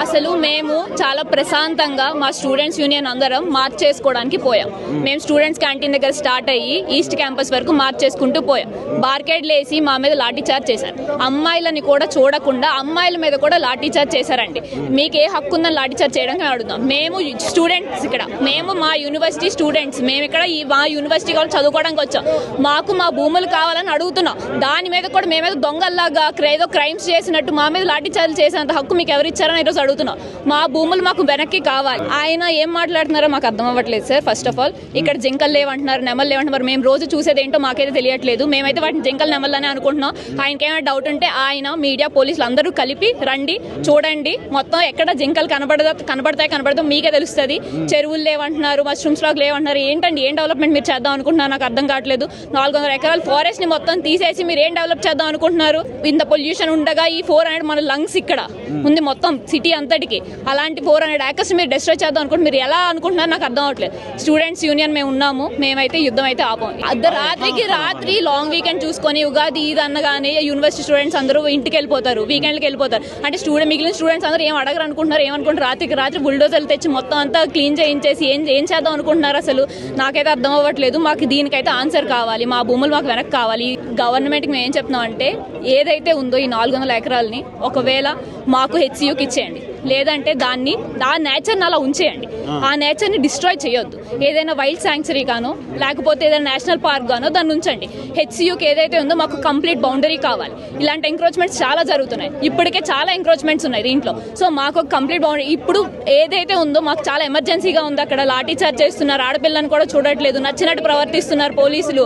అసలు మేము చాలా ప్రశాంతంగా మా స్టూడెంట్స్ యూనియన్ అందరం మార్చ్ చేసుకోవడానికి పోయాం. మేము స్టూడెంట్స్ క్యాంటీన్ దగ్గర స్టార్ట్ అయ్యి ఈస్ట్ క్యాంపస్ వరకు మార్చ్ చేసుకుంటూ పోయాం. బార్కేడ్లు వేసి మా మీద లాఠీ చార్జ్ చేశారు. అమ్మాయిలని కూడా చూడకుండా అమ్మాయిల మీద కూడా లాఠీ చార్జ్ చేశారండి. మీకు ఏ హక్కు ఉందని లాఠీ చార్జ్ చేయడానికి అడుగుతాం. మేము స్టూడెంట్స్ ఇక్కడ, మేము మా యూనివర్సిటీ స్టూడెంట్స్, మేము ఇక్కడ మా యూనివర్సిటీ వాళ్ళు చదువుకోవడానికి వచ్చాం. మాకు మా భూములు కావాలని అడుగుతున్నాం. దాని మీద కూడా మేమేదో దొంగల్లాగా ఏదో క్రైమ్స్ చేసినట్టు మా మీద లాఠీ చార్జ్ చేసేంత హక్కు మీకు ఎవరిచ్చారని ఈరోజు అడుగుతున్నాం. మా భూములు మాకు వెనక్కి కావాలి. ఆయన ఏం మాట్లాడుతున్నారో మాకు అర్థం అవ్వట్లేదు సార్. ఫస్ట్ ఆఫ్ ఆల్ ఇక్కడ జింకలు లేవంటున్నారు, నెమలు లేవంటున్నారు. మేము రోజు చూసేది ఏంటో మాకైతే తెలియట్లేదు. మేమైతే వాటిని జింకలు నెమలని అనుకుంటున్నాం. ఆయనకి ఏమైనా డౌట్ ఉంటే ఆయన మీడియా పోలీసులు అందరూ కలిపి రండి, చూడండి మొత్తం ఎక్కడ జింకలు కనబడతాయి మీకే తెలుస్తుంది. చెరువులు లేవంటున్నారు, మష్రూమ్స్ లాగా లేవంటున్నారు. ఏంటండి ఏం డెవలప్మెంట్ మీరు చేద్దాం అనుకుంటున్నారు నాకు అర్థం కావట్లేదు. 400 ఎకరాల ఫారెస్ట్ ని మొత్తం తీసేసి మీరు ఏం డెవలప్ చేద్దాం అనుకుంటున్నారు? ఇంత పొల్యూషన్ ఉండగా ఈ 400 మన లంగ్స్ ఇక్కడ ఉంది మొత్తం సిటీ అంతటికి. అలాంటి 400 ఏకర్స్ మీరు డిస్ట్రాయ్ చేద్దాం అనుకుంటే మీరు ఎలా అనుకుంటున్నారు నాకు అర్థం అవట్లేదు. స్టూడెంట్స్ యూనియన్ మేము ఉన్నాము, మేమైతే యుద్ధం అయితే ఆపం. అర్ధరాత్రికి రాత్రి లాంగ్ వీకెండ్ చూసుకొని ఉగాది ఇది అనగానే యూనివర్సిటీ స్టూడెంట్స్ అందరూ ఇంటికి వెళ్ళిపోతారు, వీకెండ్కి వెళ్ళిపోతారు. అంటే మిగిలిన స్టూడెంట్స్ అందరూ ఏం అడగరు అనుకుంటున్నారు, ఏమనుకుంటారు? రాత్రికి రాత్రి బుల్డోజర్లు తెచ్చి మొత్తం అంతా క్లీన్ చేయించేసి ఏం చేద్దాం అనుకుంటున్నారు అసలు నాకైతే అర్థం అవ్వట్లేదు. మాకు దీనికైతే ఆన్సర్ కావాలి, మా భూములు మాకు వెనక్కి కావాలి. గవర్నమెంట్కి మేము ఏం చెప్తున్నాం అంటే ఏదైతే ఉందో ఈ 400 ఎకరాలని ఒకవేళ మాకు హెచ్సియుకి ఇచ్చేయండి, లేదంటే దాన్ని ఆ నేచర్ని అలా ఉంచేయండి. ఆ నేచర్ని డిస్ట్రాయ్ చేయొద్దు. ఏదైనా వైల్డ్ శాంక్చురీ గానో లేకపోతే ఏదైనా నేషనల్ పార్క్ గానో దాన్ని ఉంచండి. హెచ్సియుకి ఏదైతే ఉందో మాకు కంప్లీట్ బౌండరీ కావాలి. ఇలాంటి ఎంక్రోచ్మెంట్స్ చాలా జరుగుతున్నాయి, ఇప్పటికే చాలా ఎంక్రోచ్మెంట్స్ ఉన్నాయి దీంట్లో. సో మాకు ఒక కంప్లీట్ బౌండరీ ఇప్పుడు ఏదైతే ఉందో మాకు చాలా ఎమర్జెన్సీగా ఉంది. అక్కడ లాఠీ చార్జ్ చేస్తున్నారు, ఆడపిల్లని కూడా చూడట్లేదు, నచ్చినట్టు ప్రవర్తిస్తున్నారు పోలీసులు.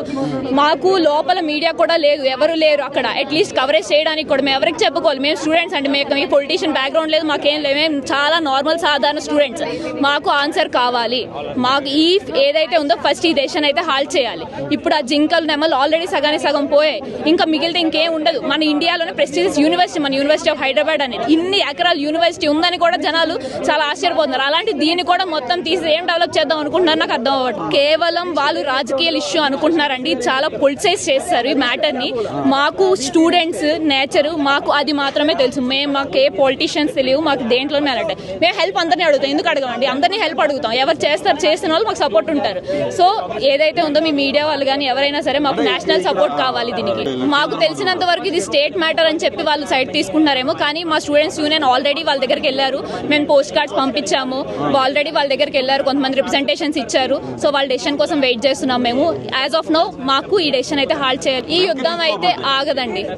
మాకు లోపల మీడియా కూడా లేదు, ఎవరు లేరు అక్కడ అట్లీస్ట్ కవరేజ్ చేయడానికి కూడా. మేము ఎవరికి చెప్పుకోవాలి? మేము స్టూడెంట్స్ అండి, మీకు పొలిటీషియన్ బ్యాక్గ్రౌండ్ లేదు, మాకేం లేదు, మేము చాలా నార్మల్ సాధారణ స్టూడెంట్స్. మాకు ఆన్సర్ కావాలి. మాకు ఈ ఏదైతే ఉందో ఫస్ట్ ఈ దేశాన్ని అయితే హాల్ట్ చేయాలి. ఇప్పుడు ఆ జింకలు నెమలు ఆల్రెడీ సగానికి సగం పోయాయి, ఇంకా మిగిలితే ఇంకేం ఉండదు. మన ఇండియాలోనే ప్రెస్టీజియస్ యూనివర్సిటీ మన యూనివర్సిటీ ఆఫ్ హైదరాబాద్ అనేది ఇన్ని ఎకరాల యూనివర్సిటీ ఉందని కూడా జనాలు చాలా ఆశ్చర్యపోతున్నారు. అలాంటి దీన్ని కూడా మొత్తం తీసి ఏం డెవలప్ చేద్దాం అనుకుంటున్నారు నాకు అర్థం అవ్వదు. కేవలం వాళ్ళు రాజకీయ ఇష్యూ అనుకుంటున్నారండి, చాలా పొలిటిసైజ్ చేస్తారు ఈ మ్యాటర్ ని. మాకు స్టూడెంట్స్ నేచర్ మాకు అది మాత్రమే తెలుసు. మాకు ఏ పొలిటీషియన్స్ తెలియవు, మాకు దేంట్లోనే అలాంటి. మేము హెల్ప్ అందరినీ అడుగుతాం, ఎందుకు అడగమండి? అందరినీ హెల్ప్ అడుగుతాం, ఎవరు చేస్తారు చేసిన వాళ్ళు మాకు సపోర్ట్ ఉంటారు. సో ఏదైతే ఉందో మీ మీడియా వాళ్ళు కానీ ఎవరైనా సరే మాకు నేషనల్ సపోర్ట్ కావాలి దీనికి. మాకు తెలిసినంత వరకు ఇది స్టేట్ మ్యాటర్ అని చెప్పి వాళ్ళు సైడ్ తీసుకుంటున్నారేమో, కానీ మా స్టూడెంట్స్ యూనియన్ ఆల్రెడీ వాళ్ళ దగ్గరికి వెళ్ళారు. మేము పోస్ట్ కార్డ్స్ పంపించాము, ఆల్రెడీ వాళ్ళ దగ్గరికి వెళ్ళారు, కొంతమంది రిప్రజెంటేషన్స్ ఇచ్చారు. సో వాళ్ళ డెసిషన్ కోసం వెయిట్ చేస్తున్నాం మేము. యాజ్ ఆఫ్ నౌ మాకు ఈ డెసిషన్ అయితే హాల్ట్ చేయాలి. ఈ యుద్ధం అయితే ఆగదండి.